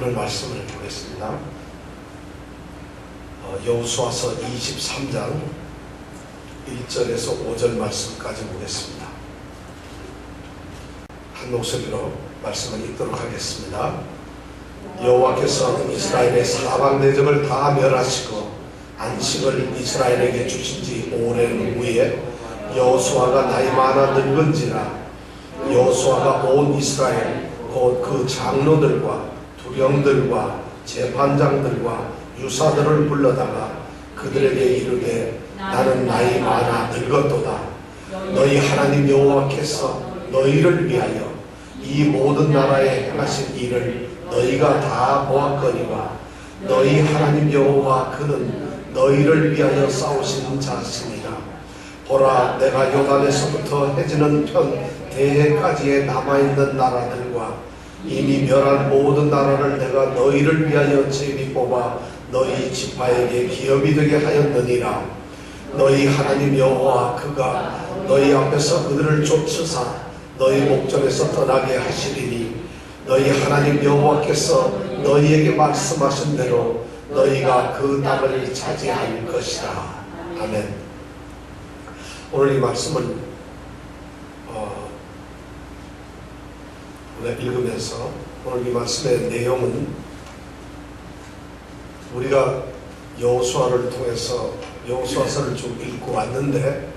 오늘 말씀을 보겠습니다. 여호수아서 23장 1절에서 5절 말씀까지 보겠습니다. 한 목소리로 말씀을 읽도록 하겠습니다. 여호와께서 이스라엘의 사방 내적을 다 멸하시고 안식을 이스라엘에게 주신 지 오랜 후에 여호수아가 나이 많아 늙은지라 여호수아가 온 이스라엘 곧 그 장로들과 두령들과 재판장들과 유사들을 불러다가 그들에게 이르되 나는 나이 많아 늙었도다. 너희 하나님 여호와께서 너희를 위하여 이 모든 나라에 행하신 일을 너희가 다 보았거니와 너희 하나님 여호와 그는 너희를 위하여 싸우신 자시니라. 보라, 내가 요단에서부터 해지는 편 대해까지의 남아있는 나라들과 이미 멸한 모든 나라를 내가 너희를 위하여 제비 뽑아 너희 지파에게 기업이 되게 하였느니라. 너희 하나님 여호와 그가 너희 앞에서 그들을 쫓으사 너희 목전에서 떠나게 하시리니 너희 하나님 여호와께서 너희에게 말씀하신 대로 너희가 그 땅을 차지할 것이라. 아멘. 오늘 이 말씀을 읽으면서 오늘 이 말씀의 내용은 우리가 여호수아를 통해서 여호수아서를 좀 읽고 왔는데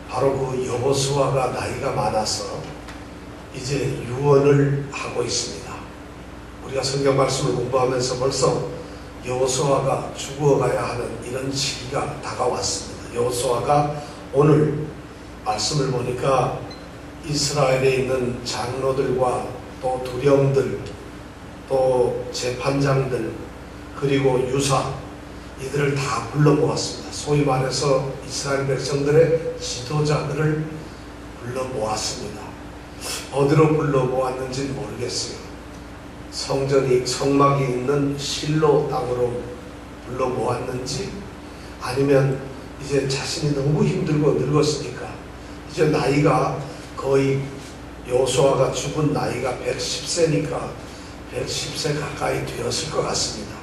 바로 그 여호수아가 나이가 많아서 이제 유언을 하고 있습니다. 우리가 성경 말씀을 공부하면서 벌써 여호수아가 죽어가야 하는 이런 시기가 다가왔습니다. 여호수아가 오늘 말씀을 보니까 이스라엘에 있는 장로들과 또 두령들 또 재판장들 그리고 유사 이들을 다 불러모았습니다. 소위 말해서 이스라엘 백성들의 지도자들을 불러모았습니다. 어디로 불러모았는지는 모르겠어요. 성막이 있는 실로 땅으로 불러모았는지 아니면 이제 자신이 너무 힘들고 늙었으니까 이제 나이가 거의 여호수아가 죽은 나이가 110세니까 110세 가까이 되었을 것 같습니다.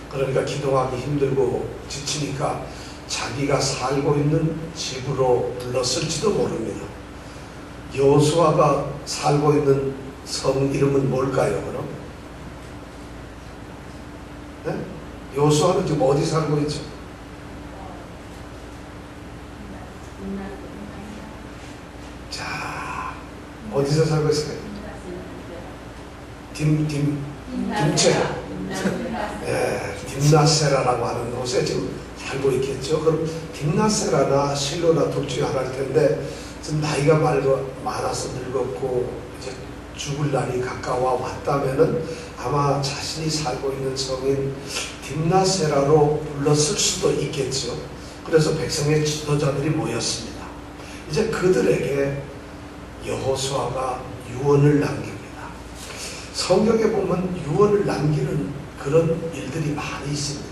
그러니까 기도하기 힘들고 지치니까 자기가 살고 있는 집으로 불렀을지도 모릅니다. 여호수아가 살고 있는 성 이름은 뭘까요? 그럼? 네? 여호수아는 지금 어디 살고 있죠? 자, 어디서 살고 있을까요? 딤체. 예, 딥나세라라고 하는 곳에 지금 살고 있겠죠. 그럼 딥나세라나 실로나 둘 중에 하나일 텐데 지금 나이가 많아서 늙었고 이제 죽을 날이 가까워 왔다면은 아마 자신이 살고 있는 성인 딥나세라로 불렀을 수도 있겠죠. 그래서 백성의 지도자들이 모였습니다. 이제 그들에게 여호수아가 유언을 남깁니다. 성경에 보면 유언을 남기는 그런 일들이 많이 있습니다.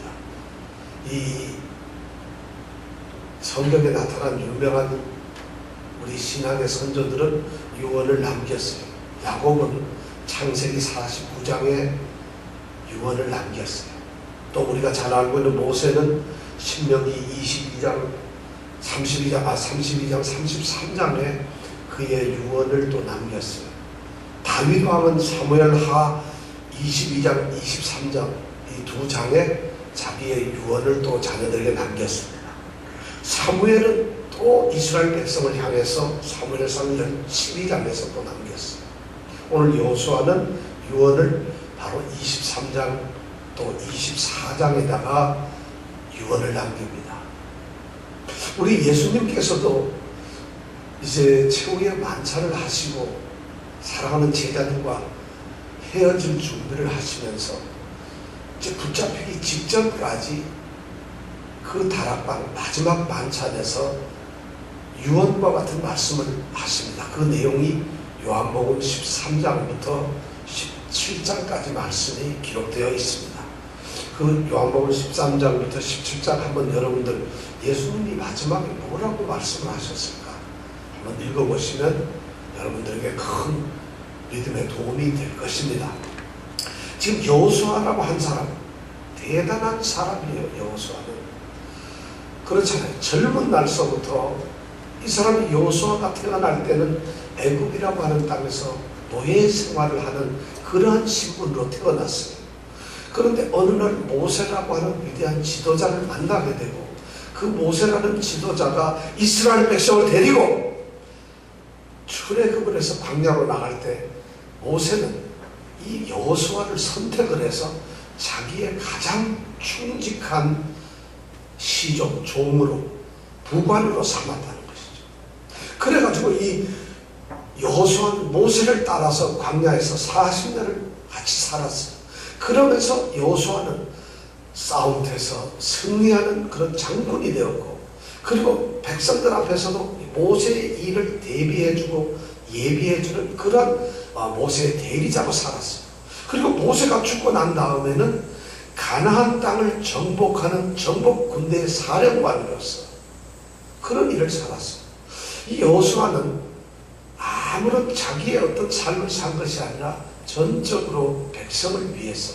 이 성경에 나타난 유명한 우리 신앙의 선조들은 유언을 남겼어요. 야곱은 창세기 49장에 유언을 남겼어요. 또 우리가 잘 알고 있는 모세는 신명기 32장 33장에 그의 유언을 또 남겼어요. 다윗 왕은 사무엘하 22장, 23장 이 두 장에 자기의 유언을 또 자녀들에게 남겼습니다. 사무엘은 또 이스라엘 백성을 향해서 사무엘상 12장에서 또 남겼어요. 오늘 여호수아는 유언을 바로 23장 또 24장에다가 유언을 남깁니다. 우리 예수님께서도 이제 최후의 만찬을 하시고 사랑하는 제자들과 헤어질 준비를 하시면서 이제 붙잡히기 직전까지 그 다락방 마지막 만찬에서 유언과 같은 말씀을 하십니다. 그 내용이 요한복음 13장부터 17장까지 말씀이 기록되어 있습니다. 그 요한복음 13장부터 17장 한번 여러분들 예수님이 마지막에 뭐라고 말씀을 하셨을까 한번 읽어보시면 여러분들에게 큰 믿음의 도움이 될 것입니다. 지금 여호수아라고 한 사람, 대단한 사람이에요. 여호수아는 그렇잖아요. 젊은 날서부터 이 사람이 여호수아가 태어날 때는 애굽이라고 하는 땅에서 노예 생활을 하는 그러한 신분으로 태어났어요. 그런데 어느 날 모세라고 하는 위대한 지도자를 만나게 되고, 그 모세라는 지도자가 이스라엘 백성을 데리고 출애굽을 해서 광야로 나갈 때 모세는 이 여호수아를 선택을 해서 자기의 가장 충직한 시종, 종으로, 부관으로 삼았다는 것이죠. 그래가지고 이 여호수아는 모세를 따라서 광야에서 40년을 같이 살았어요. 그러면서 여호수아는 싸움에서 승리하는 그런 장군이 되었고, 그리고 백성들 앞에서도 모세의 일을 대비해주고 예비해주는 그런 모세의 대리자로 살았어요. 그리고 모세가 죽고 난 다음에는 가나안 땅을 정복하는 정복 군대의 사령관으로서 그런 일을 살았어요. 이 여호수아는 아무런 자기의 어떤 삶을 산 것이 아니라 전적으로 백성을 위해서,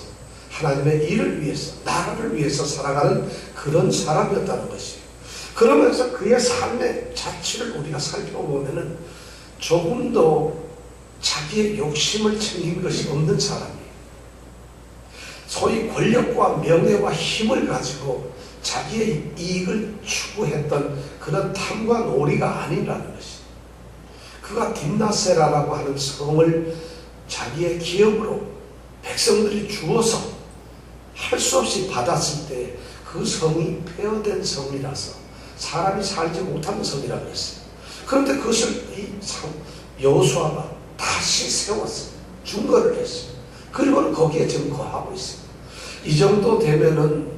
하나님의 일을 위해서, 나라를 위해서 살아가는 그런 사람이었다는 것이에요. 그러면서 그의 삶의 자취를 우리가 살펴보면은 조금도 자기의 욕심을 챙긴 것이 없는 사람이에요. 소위 권력과 명예와 힘을 가지고 자기의 이익을 추구했던 그런 탐과 놀이가 아니라는 것이에요. 그가 딥나세라라고 하는 성을 자기의 기업으로 백성들이 주어서 할 수 없이 받았을 때 그 성이 폐허된 성이라서 사람이 살지 못하는 성이라고 했어요. 그런데 그것을 이 여호수아가 다시 세웠어요. 중거를 했어요. 그리고는 거기에 지금 거하고 있어요. 이 정도 되면은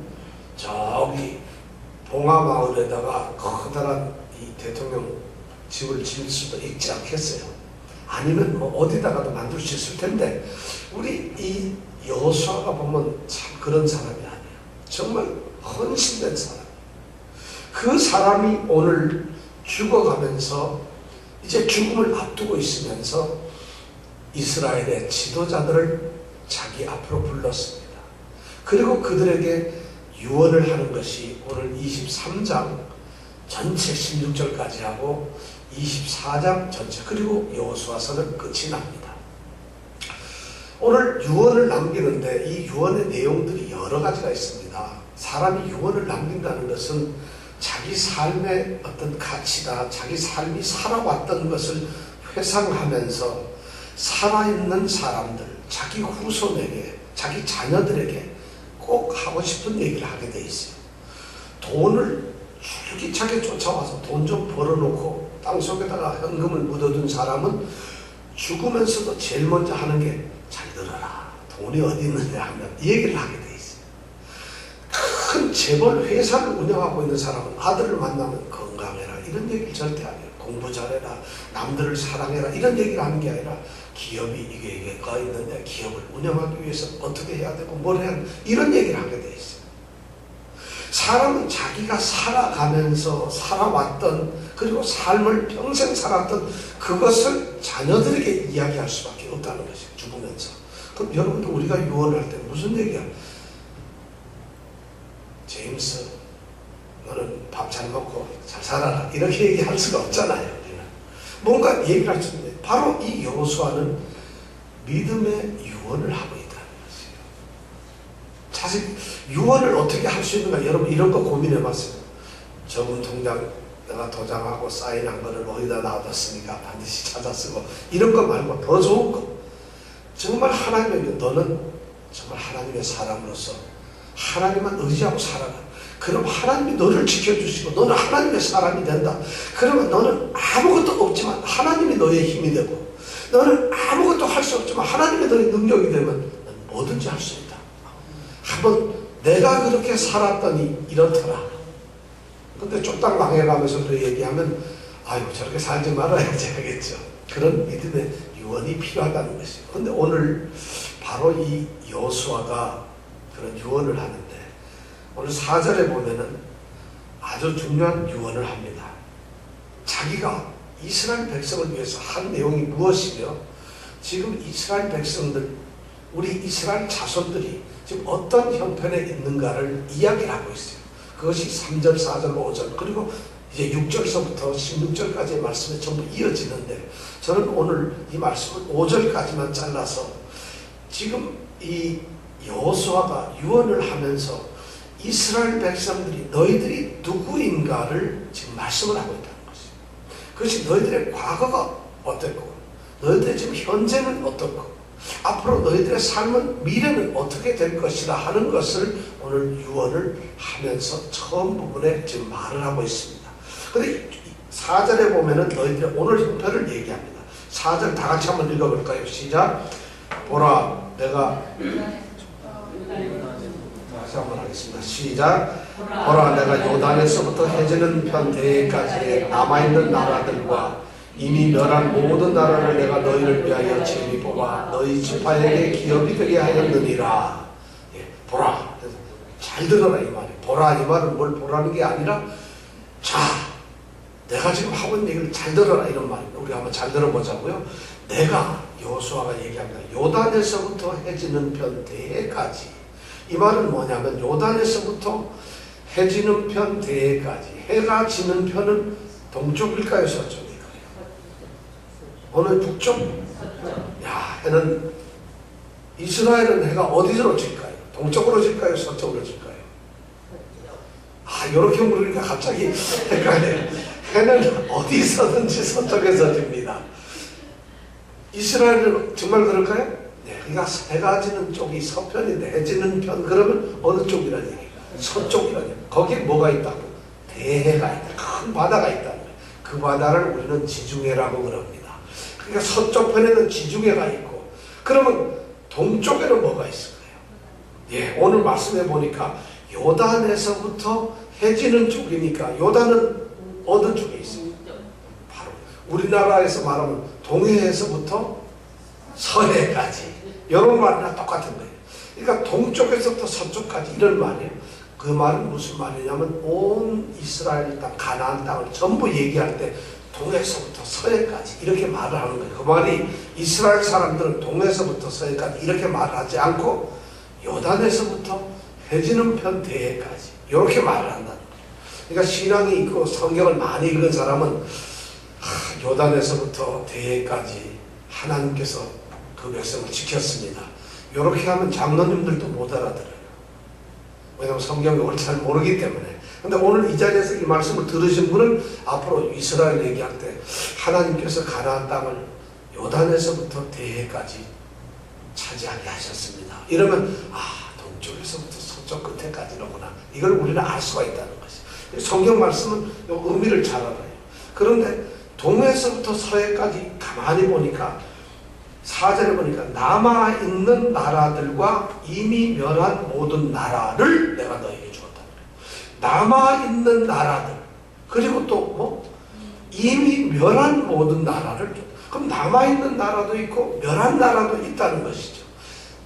저기 봉화마을에다가 커다란 이 대통령 집을 지을 수도 있지 않겠어요. 아니면 뭐 어디다가도 만들 수 있을 텐데, 우리 이 여호수아가 보면 참 그런 사람이 아니에요. 정말 헌신된 사람. 그 사람이 오늘 죽어가면서 이제 죽음을 앞두고 있으면서 이스라엘의 지도자들을 자기 앞으로 불렀습니다. 그리고 그들에게 유언을 하는 것이 오늘 23장 전체 16절까지 하고 24장 전체, 그리고 여호수아서는 끝이 납니다. 오늘 유언을 남기는데 이 유언의 내용들이 여러 가지가 있습니다. 사람이 유언을 남긴다는 것은 자기 삶의 어떤 가치다, 자기 삶이 살아왔던 것을 회상하면서 살아있는 사람들, 자기 후손에게, 자기 자녀들에게 꼭 하고 싶은 얘기를 하게 돼 있어요. 돈을 줄기차게 쫓아와서 돈 좀 벌어놓고 땅속에다가 현금을 묻어둔 사람은 죽으면서도 제일 먼저 하는 게 잘 들어라, 돈이 어디 있느냐 하면 이 얘기를 하게 돼 있어요. 큰 재벌 회사를 운영하고 있는 사람은 아들을 만나면 건강해라 이런 얘기를 절대 안 해요. 공부 잘해라, 남들을 사랑해라 이런 얘기를 하는 게 아니라 기업이 이게가 있는데 기업을 운영하기 위해서 어떻게 해야 되고 뭘 해야 되고 이런 얘기를 하게 돼 있어요. 사람은 자기가 살아가면서 살아왔던, 그리고 삶을 평생 살았던 그것을 자녀들에게 이야기할 수밖에 없다는 것이에요. 죽으면서. 그럼 여러분들 우리가 유언을 할 때 무슨 얘기야? 제임스, 너는 밥 잘 먹고 잘 살아라 이렇게 얘기할 수가 없잖아요. 우리는 뭔가 얘기를 할 수 있는데, 바로 이 여호수아는 믿음의 유언을 하고 있다는 것이에요. 사실 유언을 어떻게 할 수 있는가, 여러분 이런 거 고민해 봤어요. 저분 통장 내가 도장하고 사인한 거를 어디다 놔뒀으니까 반드시 찾아 쓰고, 이런 거 말고 더 좋은 거, 정말 하나님의, 너는 정말 하나님의 사람으로서 하나님만 의지하고 살아가. 그럼 하나님이 너를 지켜주시고 너는 하나님의 사람이 된다. 그러면 너는 아무것도 없지만 하나님이 너의 힘이 되고, 너는 아무것도 할 수 없지만 하나님이 너의 능력이 되면 너는 뭐든지 할 수 있다. 한번 내가 그렇게 살았더니 이렇더라. 근데 쫄딱 망해가면서 또 얘기하면 아유 저렇게 살지 말아야지 하겠죠. 그런 믿음의 유언이 필요하다는 것이에요. 근데 오늘 바로 이 여호수아가 그런 유언을 하는데, 오늘 4절에 보면은 아주 중요한 유언을 합니다. 자기가 이스라엘 백성을 위해서 한 내용이 무엇이며, 지금 이스라엘 백성들 우리 이스라엘 자손들이 지금 어떤 형편에 있는가를 이야기를 하고 있어요. 그것이 3절, 4절, 5절 그리고 이제 6절서부터 16절까지의 말씀이 전부 이어지는데 저는 오늘 이 말씀을 5절까지만 잘라서 지금 이 여호수아가 유언을 하면서 이스라엘 백성들이 너희들이 누구인가를 지금 말씀을 하고 있다는 것이에요. 그것이 너희들의 과거가 어땠고 너희들의 지금 현재는 어떻고 앞으로 너희들의 삶은 미래는 어떻게 될 것이라 하는 것을 오늘 유언을 하면서 처음 부분에 지금 말을 하고 있습니다. 그런데 4절에 보면은 너희들의 오늘 형편을 얘기합니다. 4절 다 같이 한번 읽어볼까요? 시작. 보라 내가 다시 한번 하겠습니다. 시작. 보라 내가 요단에서부터 해지는 편 대해까지의 남아있는 나라들과 이미 멸한 모든 나라를 내가 너희를 위하여 재미 뽑아 너희 지파에게 기업이 되게 하였느니라. 예, 보라. 잘 들어라 이 말이. 보라 이 말은 뭘 보라는 게 아니라 자 내가 지금 하고 있는 얘기를 잘 들어라 이런 말입니다. 우리 한번 잘 들어보자고요. 내가 여호수아가 얘기합니다. 요단에서부터 해지는 편 대해까지. 이 말은 뭐냐면 요단에서부터 해지는 편 대해까지. 해가 지는 편은 동쪽일까요 서쪽일까요? 어느 북쪽? 야 해는 이스라엘은 해가 어디로 질까요? 동쪽으로 질까요? 서쪽으로 질까요? 아 이렇게 물으니까 갑자기 헷갈려요. 해는 어디서든지 서쪽에서 집니다. 이스라엘은 정말 그럴까요? 네, 그러니까 해가 지는 쪽이 서편인데 해 지는 편 그러면 어느 쪽이라는 얘기예요? 서쪽이라는 얘기예요. 거기에 뭐가 있다고? 대해가 있다. 큰 바다가 있다는 거예요. 그 바다를 우리는 지중해라고 그럽니다. 그러니까 서쪽 편에는 지중해가 있고 그러면 동쪽에는 뭐가 있을까요? 예, 오늘 말씀해 보니까 요단에서부터 해지는 쪽이니까 요단은 어느 쪽에 있어요? 바로 우리나라에서 말하면 동해에서부터 서해까지 이런 말이랑 똑같은 거예요. 그러니까 동쪽에서부터 서쪽까지 이런 말이에요. 그 말은 무슨 말이냐면 온 이스라엘 땅, 가나안 땅을 전부 얘기할 때 동해에서부터 서해까지 이렇게 말을 하는 거예요. 그 말이 이스라엘 사람들은 동해에서부터 서해까지 이렇게 말을 하지 않고 요단에서부터 해지는 편 대해까지 이렇게 말을 한다는 거예요. 그러니까 신앙이 있고 성경을 많이 읽은 사람은 요단에서부터 대해까지 하나님께서 그 백성을 지켰습니다. 이렇게 하면 장로님들도 못 알아들어요. 왜냐하면 성경을 잘 모르기 때문에. 근데 오늘 이 자리에서 이 말씀을 들으신 분은 앞으로 이스라엘 얘기할 때 하나님께서 가나안 땅을 요단에서부터 대해까지 차지하게 하셨습니다. 이러면 동쪽에서부터 서쪽 끝에까지로구나. 이걸 우리는 알 수가 있다는 것이. 성경 말씀은 의미를 잘 알아요. 그런데 동해에서부터 서해까지 가만히 보니까 4절에 보니까 남아있는 나라들과 이미 멸한 모든 나라를 내가 너에게 주었다. 남아있는 나라들 그리고 또 뭐? 이미 멸한 모든 나라를 줬다. 그럼 남아있는 나라도 있고 멸한 나라도 있다는 것이죠.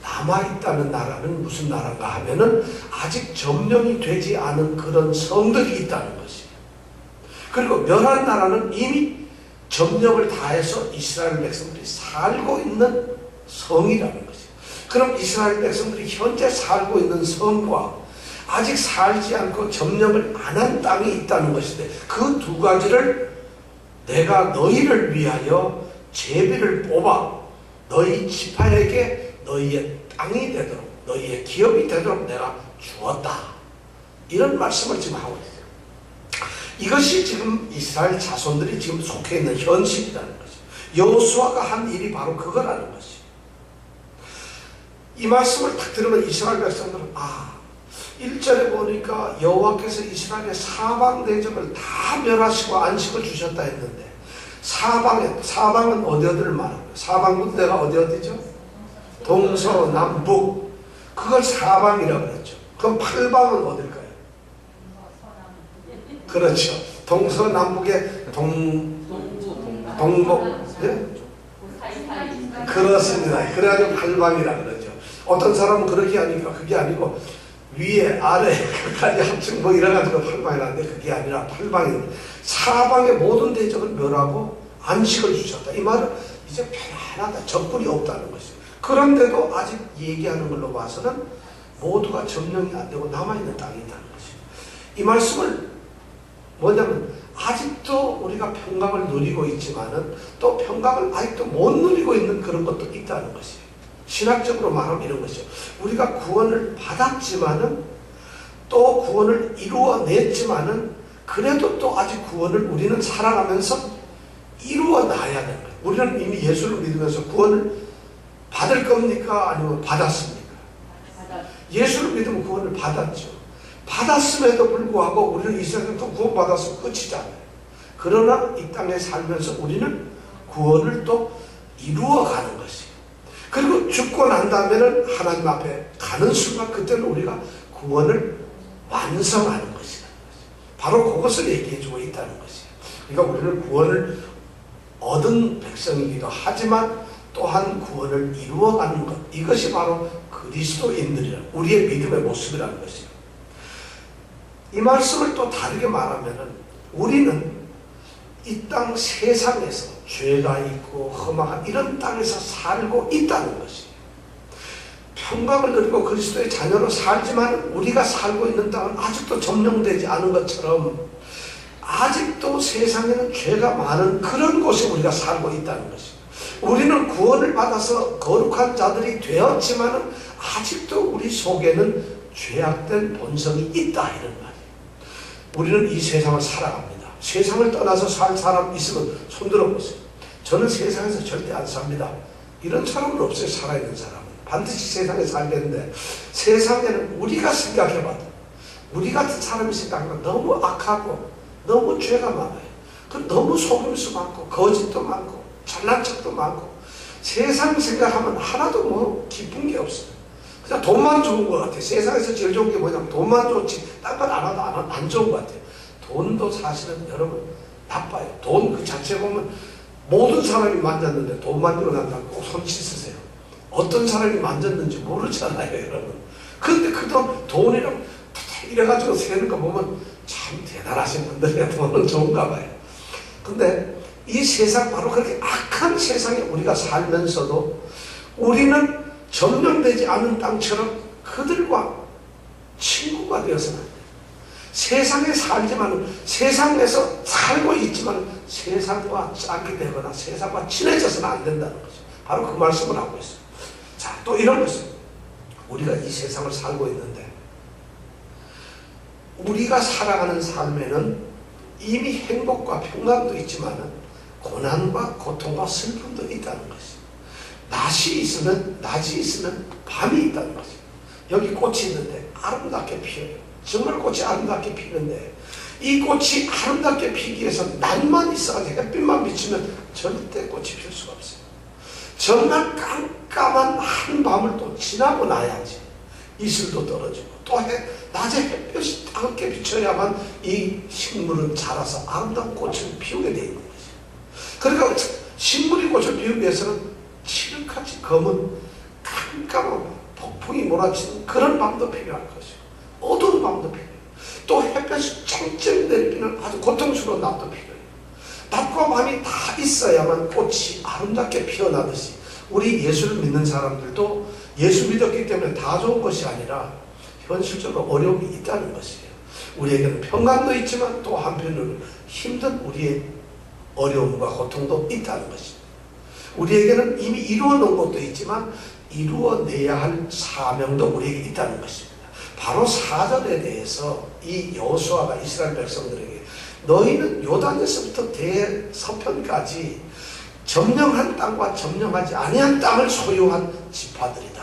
남아있다는 나라는 무슨 나라인가 하면은 아직 점령이 되지 않은 그런 성들이 있다는 것이에요. 그리고 멸한 나라는 이미 점령을 다해서 이스라엘 백성들이 살고 있는 성이라는 것이에요. 그럼 이스라엘 백성들이 현재 살고 있는 성과 아직 살지 않고 점령을 안 한 땅이 있다는 것인데 그 두 가지를 내가 너희를 위하여 제비를 뽑아 너희 지파에게 너희의 땅이 되도록 너희의 기업이 되도록 내가 주었다. 이런 말씀을 지금 하고 있어요. 이것이 지금 이스라엘 자손들이 지금 속해 있는 현실이라는 것이죠. 여호수아가 한 일이 바로 그거라는 것이죠. 이 말씀을 딱 들으면 이스라엘 백성들은 1절에 보니까 여호와께서 이스라엘의 사방 대적을 다 멸하시고 안식을 주셨다 했는데 사방은 어디를 말하는 거예요? 사방 군대가 어디죠? 동서남북. 그걸 사방이라고 그랬죠. 그럼 팔방은 어딜까요? 그렇죠. 동서남북의 동북. 네? 그렇습니다. 그래가지고 팔방이라 그러죠. 어떤 사람은 그렇게 하니까 그게 아니고 위에 아래 끝까지 합친 뭐 이래가지고 팔방이라는데 그게 아니라 팔방입니다. 사방의 모든 대적을 멸하고 안식을 주셨다. 이 말은 이제 편안하다. 적군이 없다는 것이죠. 그런데도 아직 얘기하는 걸로 봐서는 모두가 점령이 안 되고 남아있는 땅이 있다는 것이에요. 이 말씀을 뭐냐면 아직도 우리가 평강을 누리고 있지만은 또 평강을 아직도 못 누리고 있는 그런 것도 있다는 것이에요. 신학적으로 말하면 이런 것이죠. 우리가 구원을 받았지만은 또 구원을 이루어냈지만은 그래도 또 아직 구원을 우리는 살아가면서 이루어놔야 되는 거예요. 우리는 이미 예수를 믿으면서 구원을 받을 겁니까? 아니면 받았습니까? 예수를 믿으면 구원을 받았죠. 받았음에도 불구하고 우리는 이 세상에서 구원받아서 끝이잖아요. 그러나 이 땅에 살면서 우리는 구원을 또 이루어가는 것이에요. 그리고 죽고 난 다음에는 하나님 앞에 가는 순간 그때는 우리가 구원을 완성하는 것이라는 것이에요. 바로 그것을 얘기해주고 있다는 것이에요. 그러니까 우리는 구원을 얻은 백성이기도 하지만 또한 구원을 이루어가는 것, 이것이 바로 그리스도인들이라는 우리의 믿음의 모습이라는 것이에요. 이 말씀을 또 다르게 말하면은 우리는 이 땅 세상에서 죄가 있고 험악한 이런 땅에서 살고 있다는 것이에요. 평강을 누리고 그리스도의 자녀로 살지만 우리가 살고 있는 땅은 아직도 점령되지 않은 것처럼 아직도 세상에는 죄가 많은 그런 곳에 우리가 살고 있다는 것이에요. 우리는 구원을 받아서 거룩한 자들이 되었지만 아직도 우리 속에는 죄악된 본성이 있다 이런 말이에요. 우리는 이 세상을 살아갑니다. 세상을 떠나서 살 사람 있으면 손들어 보세요. 저는 세상에서 절대 안 삽니다. 이런 사람은 없어요. 살아있는 사람은. 반드시 세상에 살겠는데 세상에는 우리가 생각해봐도 우리 같은 사람이 생각하면 너무 악하고 너무 죄가 많아요. 너무 속임수 많고 거짓도 많고 잘난 척도 많고 세상 생각하면 하나도 뭐 기쁜 게 없어요. 그냥 돈만 좋은 것 같아요. 세상에서 제일 좋은 게 뭐냐면 돈만 좋지 딴 건 안 하도 안 좋은 것 같아요. 돈도 사실은 여러분 나빠요. 돈 그 자체 보면 모든 사람이 만졌는데 돈 만지고 난 다음에 꼭 손 씻으세요. 어떤 사람이 만졌는지 모르잖아요 여러분. 그런데 그 돈이랑 이래가지고 세는 거 보면 참 대단하신 분들의 돈은 좋은가 봐요. 근데 이 세상 바로 그렇게 악한 세상에 우리가 살면서도 우리는 점령되지 않은 땅처럼 그들과 친구가 되어서는 안 돼요. 세상에 살지만 세상에서 살고 있지만 세상과 짝이 되거나 세상과 친해져서는 안 된다는 거죠. 바로 그 말씀을 하고 있어요. 자, 또 이런 것입니다. 우리가 이 세상을 살고 있는데 우리가 살아가는 삶에는 이미 행복과 평강도 있지만 고난과 고통과 슬픔도 있다는 것이에요. 낮이 있으면 밤이 있다는 거죠. 여기 꽃이 있는데 아름답게 피어요. 정말 꽃이 아름답게 피는데 이 꽃이 아름답게 피기 위해서 낮만 있어가지고 햇빛만 비치면 절대 꽃이 필 수가 없어요. 정말 깜깜한 한 밤을 또 지나고 나야지 이슬도 떨어지고 또 낮에 햇볕이 따갑게 비쳐야만 이 식물은 자라서 아름다운 꽃을 피우게 되어 있는 거죠. 그러니까 식물이 꽃을 피우기 위해서는 칠흑같이 검은 깜깜한 폭풍이 몰아치는 그런 밤도 필요할 것이고 어두운 밤도 필요해요. 또 햇볕이 쨍쨍 내리는 아주 고통스러운 낮도 필요해요. 낮과 밤이 다 있어야만 꽃이 아름답게 피어나듯이 우리 예수를 믿는 사람들도 예수 믿었기 때문에 다 좋은 것이 아니라 현실적으로 어려움이 있다는 것이에요. 우리에게는 평강도 있지만 또 한편으로는 힘든 우리의 어려움과 고통도 있다는 것입니다. 우리에게는 이미 이루어 놓은 것도 있지만 이루어내야 할 사명도 우리에게 있다는 것입니다. 바로 4절에 대해서 이 여호수아가 이스라엘 백성들에게 너희는 요단에서부터 대서편까지 점령한 땅과 점령하지 아니한 땅을 소유한 지파들이다.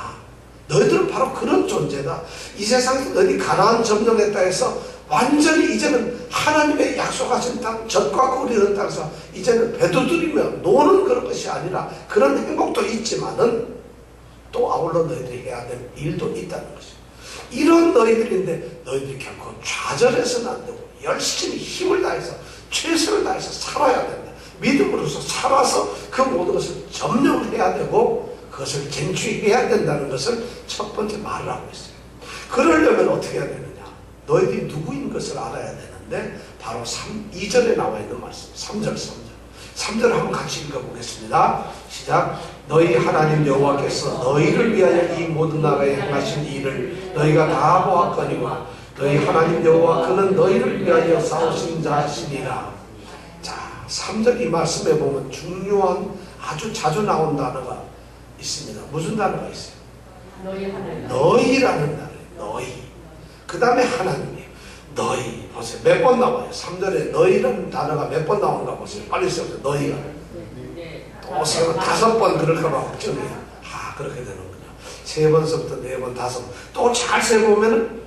너희들은 바로 그런 존재다. 이 세상에서 너희들이 가나안 점령했다 해서 완전히 이제는 하나님의 약속하신 땅, 젖과 꿀이 흐르는 땅에서 이제는 배도들이며 노는 그런 것이 아니라 그런 행복도 있지만은 또 아울러 너희들이 해야 될 일도 있다는 것입니다. 이런 너희들인데 너희들이 결코 좌절해서는 안 되고 열심히 힘을 다해서 최선을 다해서 살아야 된다. 믿음으로서 살아서 그 모든 것을 점령해야 되고 그것을 쟁취해야 된다는 것을 첫 번째 말을 하고 있어요. 그러려면 어떻게 해야 되느냐? 너희들이 누구인 것을 알아야 되는데 바로 2절에 나와 있는 말씀 3절 3절 한번 같이 읽어보겠습니다. 시작. 너희 하나님 여호와께서 너희를 위하여 이 모든 나라에 행하신 일을 너희가 다 보았거니와 너희 하나님 여호와 그는 너희를 위하여 싸우신 자시니라. 자, 3절 이 말씀에 보면 중요한 아주 자주 나온 단어가 있습니다. 무슨 단어가 있어요? 너희라는 단어예요. 너희. 그 다음에 하나님이에요. 너희. 보세요. 몇 번 나와요? 3절에 너희라는 단어가 몇 번 나온가 보세요. 빨리 써보세요. 너희가. 또 세번 5번 그럴까봐 걱정이에요. 그렇게 되는군요. 3번서부터 4번, 5번. 또 잘 세보면은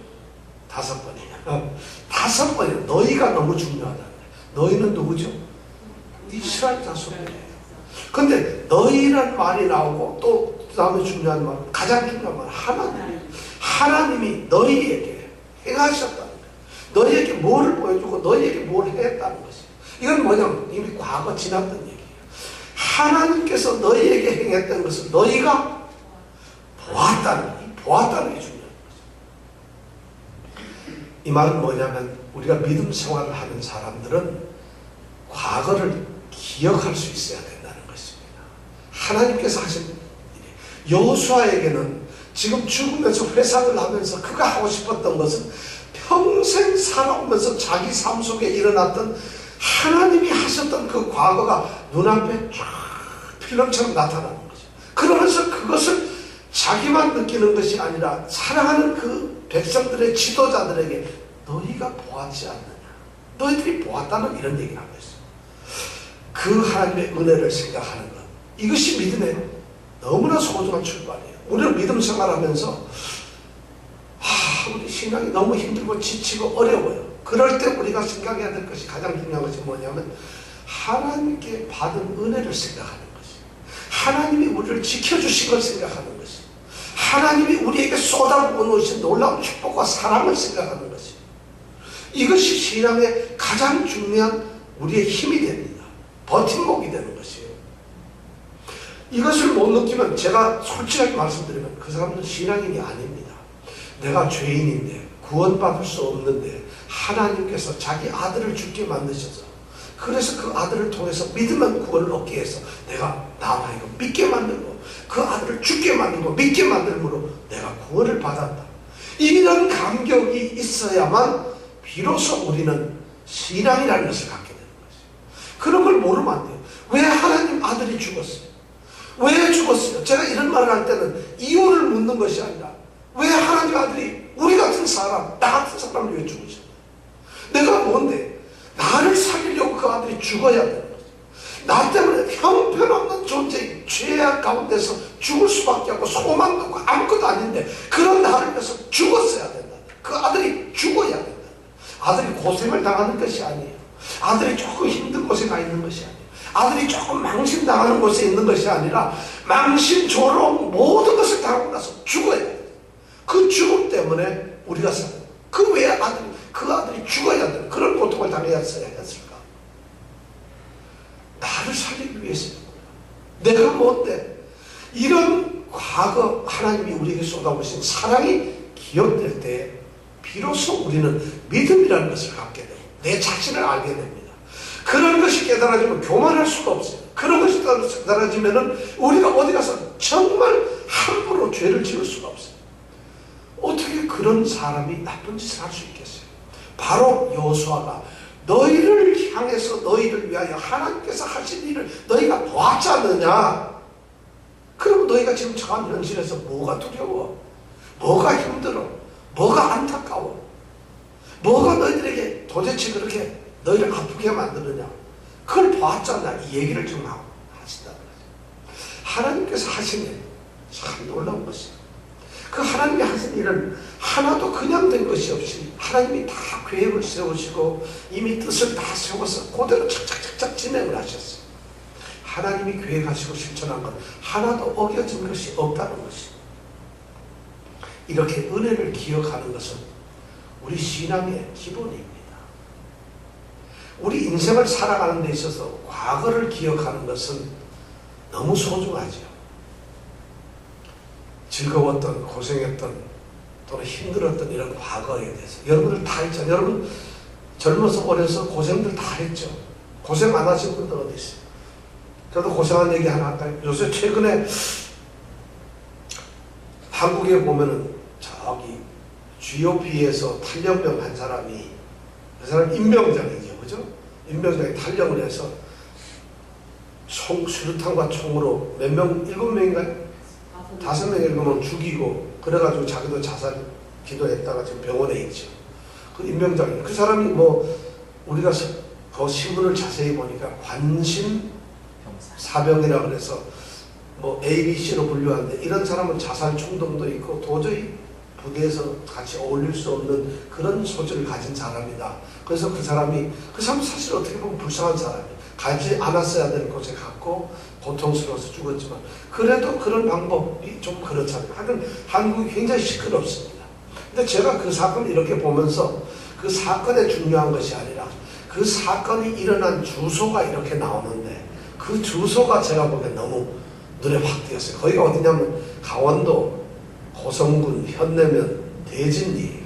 5번이에요. 5번이에요. 너희가 너무 중요하다는 거예요. 너희는 누구죠? 이스라엘 자손이에요. 근데 너희란 말이 나오고 또 그 다음에 중요한 말, 가장 중요한 말, 하나님이에요. 하나님이 너희에게 행하셨다는 거예요. 너희에게 뭐를 보여주고 너희에게 뭘 했다는 것이에요. 이건 뭐냐면 이미 과거 지났던 얘기예요. 하나님께서 너희에게 행했던 것을 너희가 보았다는 게 중요한 거죠. 이 말은 뭐냐면 우리가 믿음 생활을 하는 사람들은 과거를 기억할 수 있어야 된다는 것입니다. 하나님께서 하신 일이에요. 여호수아에게는 지금 죽으면서 회상을 하면서 그가 하고 싶었던 것은 평생 살아오면서 자기 삶 속에 일어났던 하나님이 하셨던 그 과거가 눈앞에 쫙 필름처럼 나타나는 거죠. 그러면서 그것을 자기만 느끼는 것이 아니라 사랑하는 그 백성들의 지도자들에게 너희가 보았지 않느냐, 너희들이 보았다는 이런 얘기를 하고 있어요. 그 하나님의 은혜를 생각하는 것, 이것이 믿음의 너무나 소중한 출발이에요. 우리는 믿음 생활하면서 우리 신앙이 너무 힘들고 지치고 어려워요. 그럴 때 우리가 생각해야 될 것이, 가장 중요한 것이 뭐냐면 하나님께 받은 은혜를 생각하는 것이, 하나님이 우리를 지켜주신 걸 생각하는 것이, 하나님이 우리에게 쏟아부어 놓으신 놀라운 축복과 사랑을 생각하는 것이, 이것이 신앙의 가장 중요한 우리의 힘이 됩니다. 버팀목이 되는 것이에요. 이것을 못 느끼면, 제가 솔직하게 말씀드리면 그 사람은 신앙인이 아닙니다. 내가 죄인인데 구원받을 수 없는데 하나님께서 자기 아들을 죽게 만드셔서, 그래서 그 아들을 통해서 믿으면 구원을 얻기 위해서 내가 나와 이거 믿게 만들고 그 아들을 죽게 만들고 믿게 만들므로 내가 구원을 받았다. 이런 감격이 있어야만 비로소 우리는 신앙이라는 것을 갖게 되는 것이에요. 그런 걸 모르면 안 돼요. 왜 하나님 아들이 죽었어요? 왜 죽었어요? 제가 이런 말을 할 때는 이유를 묻는 것이 아니라 왜 하나님 아들이 우리 같은 사람, 나 같은 사람을 왜 죽으셨어요? 내가 뭔데? 나를 살리려고 그 아들이 죽어야 되는 거죠. 나 때문에 형편없는 존재인 죄악 가운데서 죽을 수밖에 없고 소망도 없고 아무것도 아닌데 그런 나를 위해서 죽었어야 된다. 그 아들이 죽어야 된다. 아들이 고생을 당하는 것이 아니에요. 아들이 조금 힘든 곳에 가 있는 것이 아니에요. 아들이 조금 망신당하는 곳에 있는 것이 아니라 망신, 조롱, 모든 것을 당하고 나서 죽어야 돼요. 그 죽음 때문에 우리가 살아요. 그 왜 그 아들이 죽어야 되는 그런 고통을 당해야 했을까? 나를 살리기 위해서였구나. 내가 뭔데? 이런 과거 하나님이 우리에게 쏟아부으신 사랑이 기억될 때 비로소 우리는 믿음이라는 것을 갖게 돼요. 내 자신을 알게 됩니다. 그런 것이 깨달아지면 교만할 수가 없어요. 그런 것이 깨달아지면 우리가 어디 가서 정말 함부로 죄를 지을 수가 없어요. 어떻게 그런 사람이 나쁜 짓을 할 수 있겠어요? 바로 여호수아가 너희를 향해서 너희를 위하여 하나님께서 하신 일을 너희가 보았지 않느냐? 그럼 너희가 지금 처한 현실에서 뭐가 두려워? 뭐가 힘들어? 뭐가 안타까워? 뭐가 너희들에게 도대체 그렇게 너희를 아프게 만드느냐? 그걸 보았잖아. 이 얘기를 좀 하시다는 거죠. 하나님께서 하신 일 참 놀라운 것이에요. 그 하나님이 하신 일은 하나도 그냥 된 것이 없이 하나님이 다 계획을 세우시고 이미 뜻을 다 세워서 그대로 착착착착 진행을 하셨어요. 하나님이 계획하시고 실천한 것 하나도 어겨진 것이 없다는 것이, 이렇게 은혜를 기억하는 것은 우리 신앙의 기본입니다. 우리 인생을 살아가는 데 있어서 과거를 기억하는 것은 너무 소중하죠. 즐거웠던, 고생했던, 또는 힘들었던 이런 과거에 대해서 여러분들 다 있잖아요. 여러분 젊어서 어려서 고생들 다 했죠. 고생 안 하신 분들 어디 있어요? 저도 고생한 얘기 하나 할까요? 요새 최근에 한국에 보면은 저기 GOP에서 탈영병 한 사람이, 그 사람 임병장이죠, 그죠? 임병장이 탈영을 해서 수류탄과 총으로 몇 명, 7명인가요? 5명, 7명 죽이고, 그래가지고 자기도 자살 기도했다가 지금 병원에 있죠. 그 임병장이, 그 사람이 뭐, 우리가 그 신문을 자세히 보니까 관심 사병이라고 그래서 뭐 ABC로 분류하는데, 이런 사람은 자살 충동도 있고 도저히 부대에서 같이 어울릴 수 없는 그런 소질을 가진 사람이다. 그래서 그 사람 사실 어떻게 보면 불쌍한 사람이에요. 가지 않았어야 될 곳에 갔고 고통스러워서 죽었지만, 그래도 그런 방법이 좀 그렇잖아요. 하여튼 한국이 굉장히 시끄럽습니다. 근데 제가 그 사건을 이렇게 보면서 그 사건에 중요한 것이 아니라 그 사건이 일어난 주소가 이렇게 나오는데, 그 주소가 제가 보기엔 너무 눈에 확 띄었어요. 거기가 어디냐면 강원도 고성군 현내면 대진리.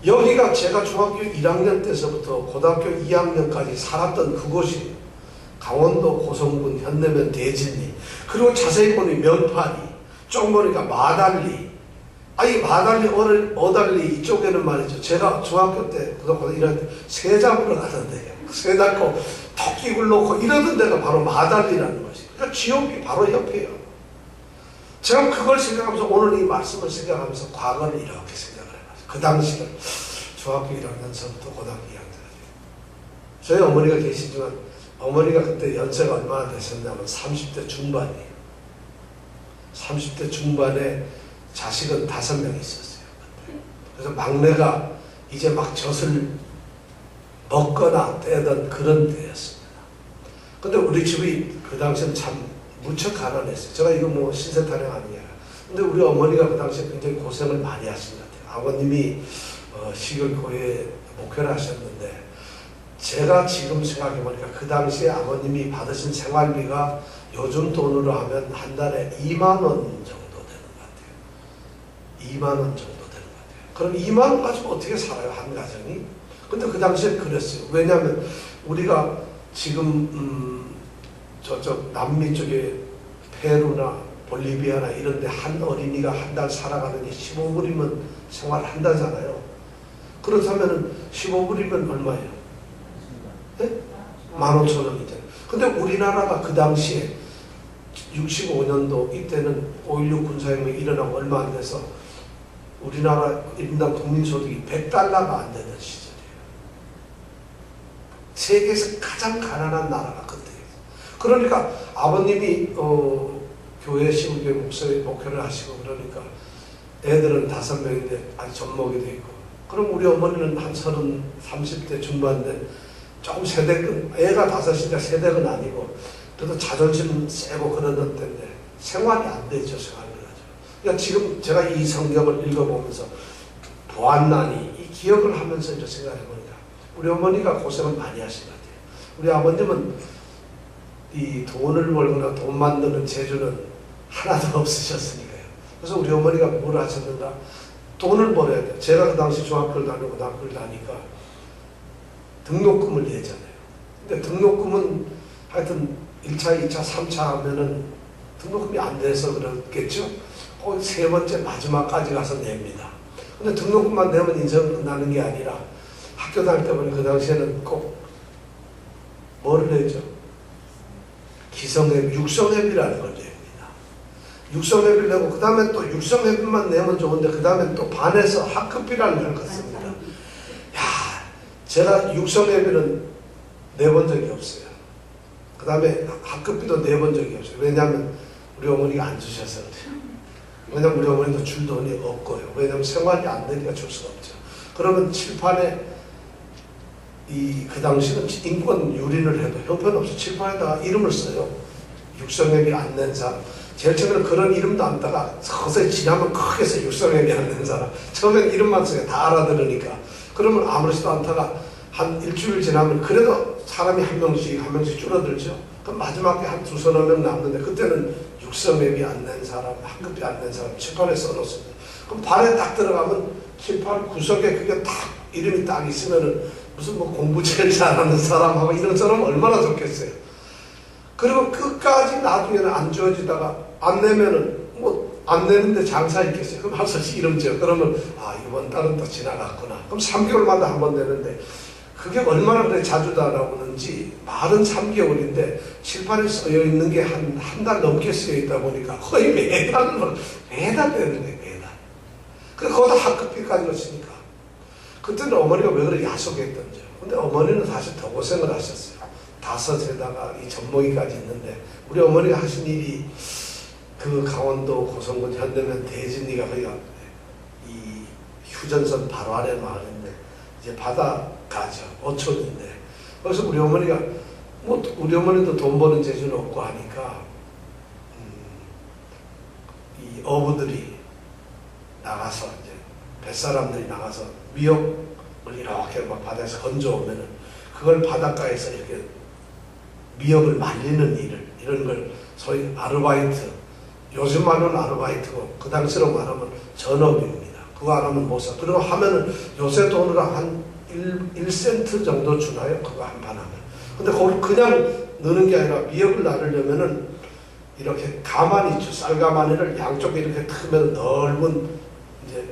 여기가 제가 중학교 1학년 때서부터 고등학교 2학년까지 살았던 그곳이 강원도 고성군 현내면 대진리. 그리고 자세히 보니 면파리, 좀 보니까 마달리. 아니 마달리, 어달리 이쪽에는 말이죠. 제가 중학교 때 고등학교 1학년 때 새 잡으러 가던데, 새 잡고 토끼 굴러고 이러던 데가 바로 마달리라는 것이. 그러니까 GOP 바로 옆에요. 제가 그걸 생각하면서 오늘 이 말씀을 생각하면서 과거를 이렇게 생각을 해봤어요. 그 당시를 중학교 1학년서부터 고등학교 2학년까지. 저희 어머니가 계시지만 어머니가 그때 연세가 얼마나 되셨냐면 30대 중반이에요. 30대 중반에 자식은 5명 있었어요. 그래서 막내가 이제 막 젖을 먹거나 떼던 그런 때였습니다. 근데 우리 집이 그 당시에는 참 무척 가난했어요. 제가 이거 뭐 신세타령 아니에요. 근데 우리 어머니가 그 당시에 굉장히 고생을 많이 하신 것 같아요. 아버님이 시골교회에 목회를 하셨는데, 제가 지금 생각해보니까 그 당시에 아버님이 받으신 생활비가 요즘 돈으로 하면 한 달에 2만 원 정도 되는 것 같아요. 2만 원 정도 되는 것 같아요. 그럼 2만 원 가지고 어떻게 살아요, 한 가정이? 근데 그 당시에 그랬어요. 왜냐하면 우리가 지금 저쪽 남미 쪽에 페루나 볼리비아나 이런 데 한 어린이가 한 달 살아가는 게 15불이면 생활한다잖아요. 그렇다면 15불이면 얼마예요? 네? 15,000원이잖아요. 근데 우리나라가 그 당시에 65년도 이때는 5.16 군사혁명이 일어나고 얼마 안 돼서 우리나라 인당 국민소득이 100달러가 안 되는 시절이에요. 세계에서 가장 가난한 나라가 그때예요. 그러니까 아버님이 교회 시골교회 목회를 하시고, 그러니까 애들은 5명인데 아직 젖먹이 돼 있고, 그럼 우리 어머니는 한 30대 중반인데 조금 세대급, 애가 5이니까 세대는 아니고 그래도 자존심 세고 그러던 때인데 생활이 안 되죠. 생활을 가지고. 그러니까 지금 제가 이 성경을 읽어보면서 보았나니 이 기억을 하면서 이렇게 생각해보니까 우리 어머니가 고생을 많이 하신 것 같아요. 우리 아버님은 이 돈을 벌거나 돈 만드는 재주는 하나도 없으셨으니까요. 그래서 우리 어머니가 뭘 하셨는가? 돈을 벌어야 돼요. 제가 그 당시 중학교를 다니고 고등학교를 다니까 등록금을 내잖아요. 근데 등록금은 하여튼 1차, 2차, 3차 하면은 등록금이 안 돼서 그렇겠죠? 꼭 세 번째 마지막까지 가서 냅니다. 근데 등록금만 내면 인생은 끝나는 게 아니라 학교 다닐 때 보니 그 당시에는 꼭 뭐를 내죠? 기성회비, 육성회비라는 걸 냅니다. 육성회비를 내고 그 다음에 또 육성회비만 내면 좋은데 그 다음에 또 반에서 학급비라는 걸 걷습니다. 야, 제가 육성회비는 내본 적이 없어요. 그 다음에 학급비도 내본 적이 없어요. 왜냐하면 우리 어머니가 안 주셔서 그래요. 왜냐하면 우리 어머니도 줄 돈이 없고요. 왜냐하면 생활이 안 되니까 줄 수가 없죠. 그러면 칠판에 그 당시는 인권 유린을 해도 형편없어 칠판에다가 이름을 써요. 육성회비 안 낸 사람. 제일 처음에는 그런 이름도 안 따가 서서히 지나면 크게 써. 육성회비 안 낸 사람. 처음에는 이름만 써요. 다 알아들으니까. 그러면 아무렇지도 않다가 한 일주일 지나면 그래도 사람이 한 명씩 줄어들죠. 그럼 마지막에 한 2~3명 남는데 그때는 육성회비 안 낸 사람, 학급비 안 낸 사람 칠판에 써놓습니다. 그럼 반에 딱 들어가면 칠판 구석에 그게 딱 이름이 딱 있으면은 무슨 뭐 공부 제일 잘하는 사람하고 이런 사람 얼마나 좋겠어요. 그리고 끝까지 나중에는 안 주어지다가 안 내면은 뭐 안 내는데 장사 있겠어요. 그럼 한 번씩 이름 지어. 그러면 아 이번 달은 또 지나갔구나. 그럼 3개월마다 한 번 내는데 그게 얼마나 그래 자주 나오는지 말은 3개월인데 칠판에 쓰여 있는 게 한 달 넘게 쓰여 있다 보니까 거의 매달 되는 거예요. 매달. 그래서 거기다 학급비까지 넣으니까 그때는 어머니가 왜 그렇게 야속했던지. 근데 어머니는 사실 더 고생을 하셨어요. 5에다가 이 젖먹이까지 있는데 우리 어머니가 하신 일이 그 강원도 고성군 현대면 대진리가 거기가 이 휴전선 바로 아래 마을인데 이제 바닷가죠. 어촌인데 그래서 우리 어머니가 뭐 우리 어머니도 돈 버는 재주는 없고 하니까 이 어부들이 나가서 이제 뱃사람들이 나가서 미역을 이렇게 막 바다에서 건져오면은 그걸 바닷가에서 이렇게 미역을 말리는 일을 이런 걸 소위 아르바이트 요즘 말로는 아르바이트고 그 당시로 말하면 전업입니다. 그거 안 하면 못 사. 그리고 하면은 요새 돈으로 한 1센트 정도 주나요? 그거 한 판 하면. 근데 그걸 그냥 넣는 게 아니라 미역을 나르려면은 이렇게 가마니 있죠. 쌀가마니를 양쪽에 이렇게 트면 넓은 이제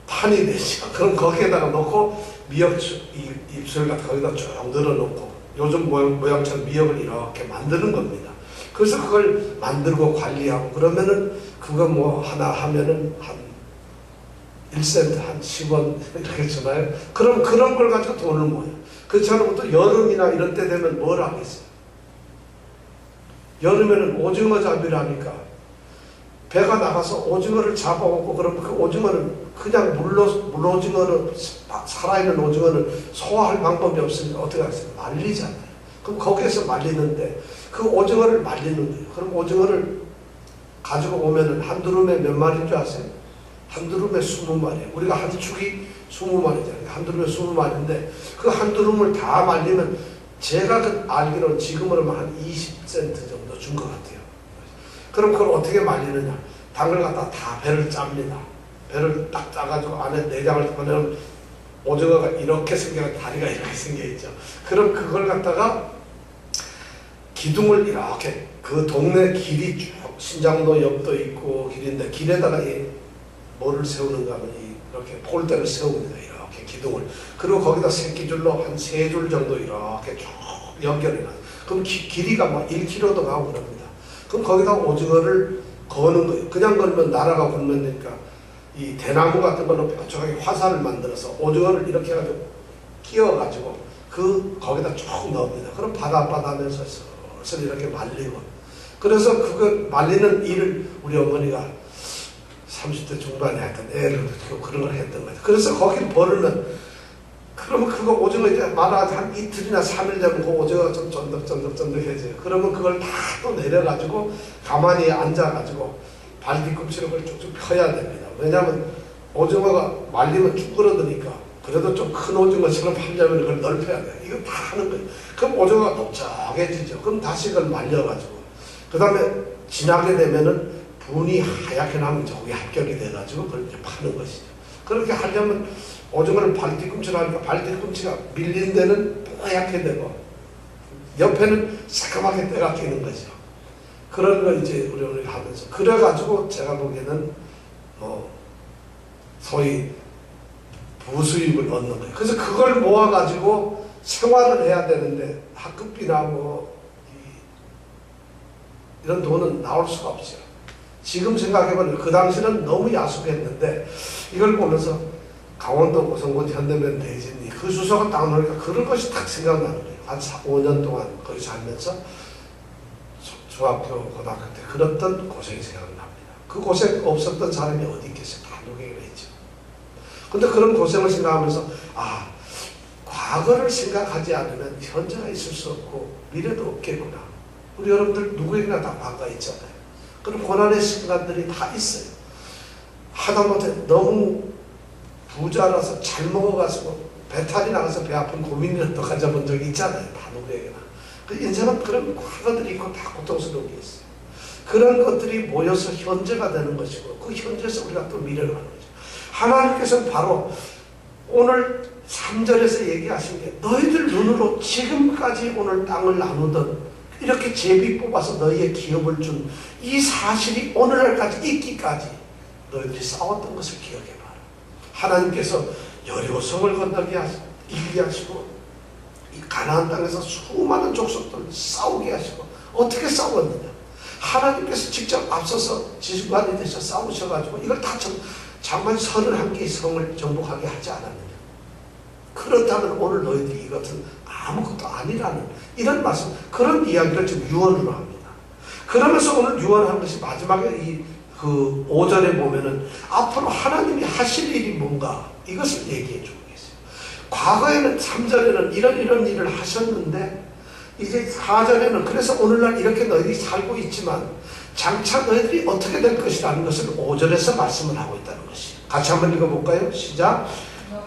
판이 되죠. 그럼 거기에다가 넣고 미역 입술 같은 거기다 쭉 늘어놓고 요즘 모양처럼 미역을 이렇게 만드는 겁니다. 그래서 그걸 만들고 관리하고 그러면은 그거 뭐 하나 하면은 한 1센트 한 10원 이렇게 주나요? 그럼 그런 걸 가지고 돈을 모아요. 그렇잖아요. 또 여름이나 이런 때 되면 뭘 하겠어요? 여름에는 오징어 잡이를 하니까 배가 나가서 오징어를 잡아먹고 그러면 그 오징어는 그냥 물오징어는 살아있는 오징어는 소화할 방법이 없으니까 어떻게 하겠어요? 말리잖아요. 그럼 거기에서 말리는데 그 오징어를 말리는 거예요. 그럼 오징어를 가지고 오면은 한 두름에 몇 마리인 줄 아세요? 한 두름에 20마리. 우리가 한 축이 20마리잖아요. 한 두름에 20마리인데 그 한 두름을 다 말리면 제가 알기로는 지금으로는 한 20센트 정도 준 것 같아요. 그럼 그걸 어떻게 말리느냐? 당을 갖다 다 배를 짭니다. 배를 딱 짜가지고 안에 내장을 꺼내면 오징어가 이렇게 생겨 다리가 이렇게 생겨 있죠. 그럼 그걸 갖다가 기둥을 이렇게 그 동네 길이 쭉 신장도 옆도 있고 길인데 길에다가 뭐를 세우는가 하면 이렇게 폴대를 세웁니다. 이렇게 기둥을. 그리고 거기다 새끼줄로 한 3줄 정도 이렇게 쭉 연결해놔요. 그럼 길이가 막 1km도 가고 그럽니다. 그럼 거기다 오징어를 거는 거예요. 그냥 걸면 날아가 굴면 되니까 이 대나무 같은 걸로 뾰족하게 화살을 만들어서 오징어를 이렇게 해가지고 끼워가지고 거기다 쭉 넣습니다. 그럼 바다하면서 슬슬 이렇게 말리고. 그래서 그거 말리는 일을 우리 어머니가 30대 중반에 하여튼 애를 키우고 그런 걸 했던 거죠. 그래서 거기를 버리면 그러면 그거 오징어 이제 말아서 한 이틀이나 3일 되면 그 오징어가 좀 쫀득쫀득쫀득해져요. 그러면 그걸 다 또 내려가지고 가만히 앉아가지고 발 뒤꿈치로 그걸 쭉쭉 펴야 됩니다. 왜냐하면 오징어가 말리면 쭈그러드니까 그래도 좀 큰 오징어처럼 하려면 그걸 넓혀야 돼요. 이거 다 하는 거예요. 그럼 오징어가 넓적해지죠. 그럼 다시 그걸 말려가지고 그 다음에 지나게 되면은 분이 하얗게 나면 저기 합격이 돼가지고 그걸 이제 파는 것이죠. 그렇게 하려면 오징어를 발 뒤꿈치로 하니까 발 뒤꿈치가 밀린 데는 뽀얗게 되고 옆에는 새까맣게 때가 끼는 거죠. 그런 거 이제 우리 어머니가 하면서 그래가지고 제가 보기에는 뭐 소위 부수입을 얻는 거예요. 그래서 그걸 모아가지고 생활을 해야 되는데 학급비나 뭐 이런 돈은 나올 수가 없어요. 지금 생각해보면 그 당시는 너무 야속했는데 이걸 보면서 강원도 고성군 현대면 대진리 그 주소가 딱 나오니까 그런 것이 딱 생각나는 거예요. 한 5년 동안 거기 살면서 중학교, 고등학교 때 그랬던 고생이 생각납니다. 그 고생 없었던 사람이 어디 있겠어요? 다 누구에게 있죠. 근데 그런 고생을 생각하면서 과거를 생각하지 않으면 현재가 있을 수 없고 미래도 없겠구나. 우리 여러분들 누구에게나 다 과거가 있잖아요. 그런 고난의 순간들이 다 있어요. 하다못해 너무 부자라서 잘 먹어가지고 배탈이 나가서 배 아픈 고민이라도 가져본 적이 있잖아요. 다 누구에게나. 그 인생은 그런 과거들이 있고 다 고통스러운 게 있어요. 그런 것들이 모여서 현재가 되는 것이고 그 현재에서 우리가 또 미래를 하는 거죠. 하나님께서는 바로 오늘 3절에서 얘기하신 게 너희들 눈으로 지금까지 오늘 땅을 나누던 이렇게 제비 뽑아서 너희의 기업을 준 이 사실이 오늘날까지 있기까지 너희들이 싸웠던 것을 기억해봐라. 하나님께서 여리고성을 건너게 이기게 하시고 이 가나안 땅에서 수많은 족속들 싸우게 하시고 어떻게 싸웠느냐? 하나님께서 직접 앞서서 지휘관이 되셔 싸우셔가지고 이걸 다 장만 31개의 성을 정복하게 하지 않았느냐? 그렇다면 오늘 너희들이 이것은 아무것도 아니라는 이런 말씀, 그런 이야기를 지금 유언으로 합니다. 그러면서 오늘 유언한 것이 마지막에 그 5절에 보면은 앞으로 하나님이 하실 일이 뭔가 이것을 얘기해 주고 계세요. 과거에는 3절에는 이런 일을 하셨는데 이제 4절에는 그래서 오늘날 이렇게 너희들이 살고 있지만 장차 너희들이 어떻게 될 것이라는 것을 5절에서 말씀을 하고 있다는 것이에요. 같이 한번 읽어볼까요? 시작.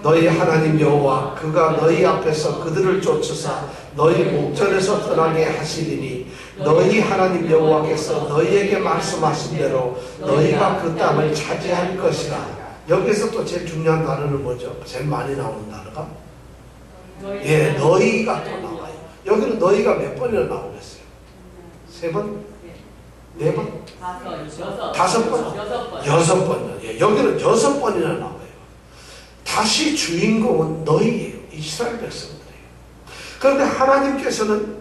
너희 하나님 여호와 그가 너희 앞에서 그들을 쫓으사 너희 목전에서 떠나게 하시리니 너희 하나님 여호와께서 너희에게 말씀하신 대로 너희가 그 땅을 차지할 것이라. 여기서 또 제일 중요한 단어는 뭐죠? 제일 많이 나오는 단어가? 예, 너희가 또 나와요. 여기는 너희가 몇 번이나 나오겠어요? 3번? 4번? 5번? 6번. 예, 여기는 6번이나 나와요. 다시 주인공은 너희예요. 이스라엘 백성들이에요. 그런데 하나님께서는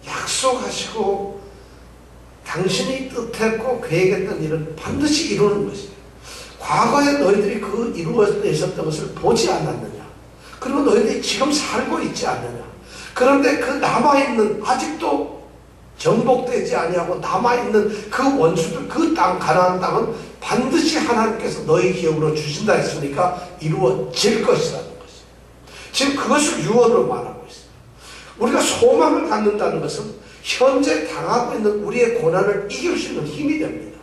약속하시고 당신이 뜻했고 계획했던 일은 반드시 이루는 것이에요. 과거에 너희들이 그 이루어졌던 것을 보지 않았느냐? 그리고 너희들이 지금 살고 있지 않느냐? 그런데 그 남아있는 아직도 정복되지 아니하고 남아있는 그 원수들, 그 땅, 가나안 땅은 반드시 하나님께서 너희 기업으로 주신다 했으니까 이루어질 것이라는 것이에요. 지금 그것을 유언으로 말하고 있어요. 우리가 소망을 갖는다는 것은 현재 당하고 있는 우리의 고난을 이길 수 있는 힘이 됩니다.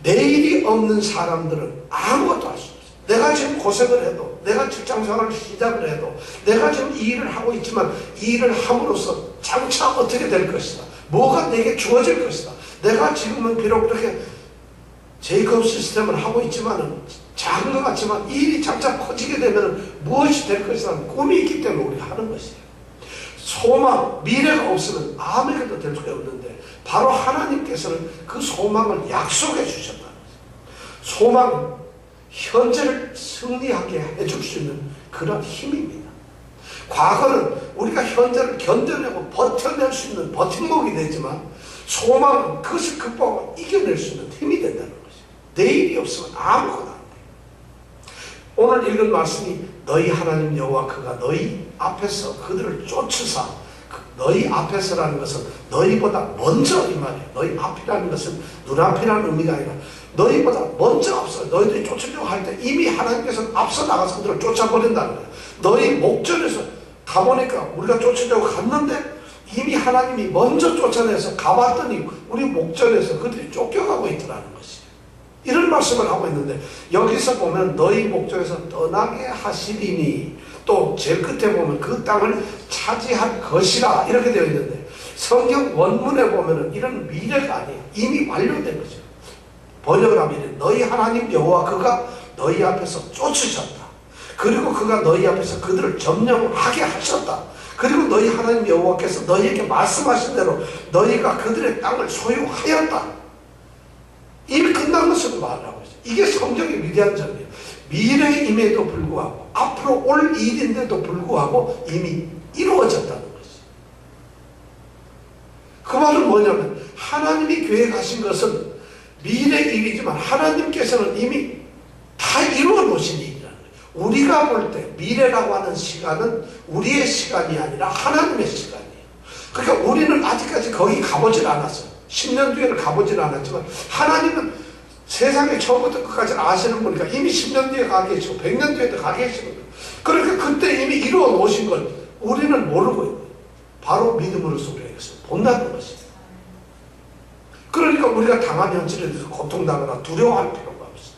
내일이 없는 사람들은 아무것도 할 수 없어요. 내가 지금 고생을 해도, 내가 직장생활을 시작을 해도, 내가 지금 이 일을 하고 있지만 이 일을 함으로써 장차 어떻게 될 것이다. 뭐가 내게 주어질 것이다. 내가 지금은 비록 그렇게 제이콥 시스템을 하고 있지만은 작은 것 같지만 이 일이 장차 커지게 되면 무엇이 될 것이라는 꿈이 있기 때문에 우리가 하는 것이에요. 소망, 미래가 없으면 아무것도 될 수가 없는데 바로 하나님께서는 그 소망을 약속해 주셨다는 거예요. 소망은 현재를 승리하게 해줄 수 있는 그런 힘입니다. 과거는 우리가 현재를 견뎌내고 버텨낼 수 있는 버팀목이 되지만 소망은 그것을 극복하고 이겨낼 수 있는 힘이 된다는 거죠. 내일이 없으면 아무것도 안 돼요. 오늘 읽은 말씀이 너희 하나님 여호와 그가 너희 앞에서 그들을 쫓으사, 너희 앞에서라는 것은 너희보다 먼저 이 말이에요. 너희 앞이라는 것은 눈앞이라는 의미가 아니라 너희보다 먼저 앞서 너희들이 쫓으려고 할 때 이미 하나님께서 앞서 나가서 그들을 쫓아버린다는 거예요. 너희 목전에서 가보니까 우리가 쫓으려고 갔는데 이미 하나님이 먼저 쫓아내서 가봤더니 우리 목전에서 그들이 쫓겨가고 있더라는 것이에요. 이런 말씀을 하고 있는데 여기서 보면 너희 목전에서 떠나게 하시리니 또 제일 끝에 보면 그 땅을 차지할 것이라 이렇게 되어 있는데 성경 원문에 보면 이런 미래가 아니에요. 이미 완료된 거죠. 번역을 하면 너희 하나님 여호와 그가 너희 앞에서 쫓으셨다. 그리고 그가 너희 앞에서 그들을 점령하게 하셨다. 그리고 너희 하나님 여호와께서 너희에게 말씀하신 대로 너희가 그들의 땅을 소유하였다. 이미 끝난 것으로 말하고 있어요. 이게 성경의 위대한 점이에요. 미래임에도 불구하고 앞으로 올 일인데도 불구하고 이미 이루어졌다는 것이에요. 그 말은 뭐냐면 하나님이 계획하신 것은 미래 일이지만 하나님께서는 이미 다 이루어 놓으신 일이라는 거예요. 우리가 볼 때 미래라고 하는 시간은 우리의 시간이 아니라 하나님의 시간이에요. 그러니까 우리는 아직까지 거기 가보질 않았어요. 10년 뒤에는 가보질 않았지만 하나님은 세상에 처음부터 끝까지 아시는 분이니까 이미 10년 뒤에 가 계시고 100년 뒤에도 가 계시는 거예요. 그러니까 그때 이미 이루어 놓으신 걸 우리는 모르고 있는 거예요. 바로 믿음으로써 우리가 이것을 본다는 것이에요. 그러니까 우리가 당한 현실에 대해서 고통당하거나 두려워할 필요가 없어요.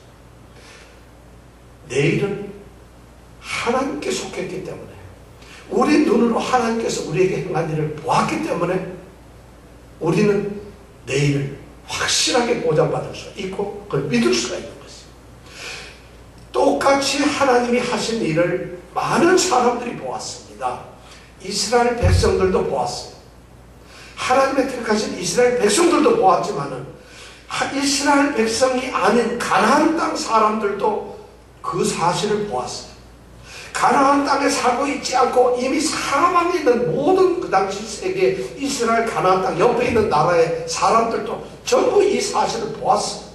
내일은 하나님께 속했기 때문에 우리 눈으로 하나님께서 우리에게 행한 일을 보았기 때문에 우리는 내일을 확실하게 보장받을 수 있고 그걸 믿을 수가 있는 것이에요. 똑같이 하나님이 하신 일을 많은 사람들이 보았습니다. 이스라엘 백성들도 보았어요. 하나님의 택하신 이스라엘 백성들도 보았지만은 이스라엘 백성이 아닌 가나안 땅 사람들도 그 사실을 보았어요. 가나안 땅에 살고 있지 않고 이미 사방에 있는 모든 그 당시 세계 이스라엘 가나안 땅 옆에 있는 나라의 사람들도 전부 이 사실을 보았어요.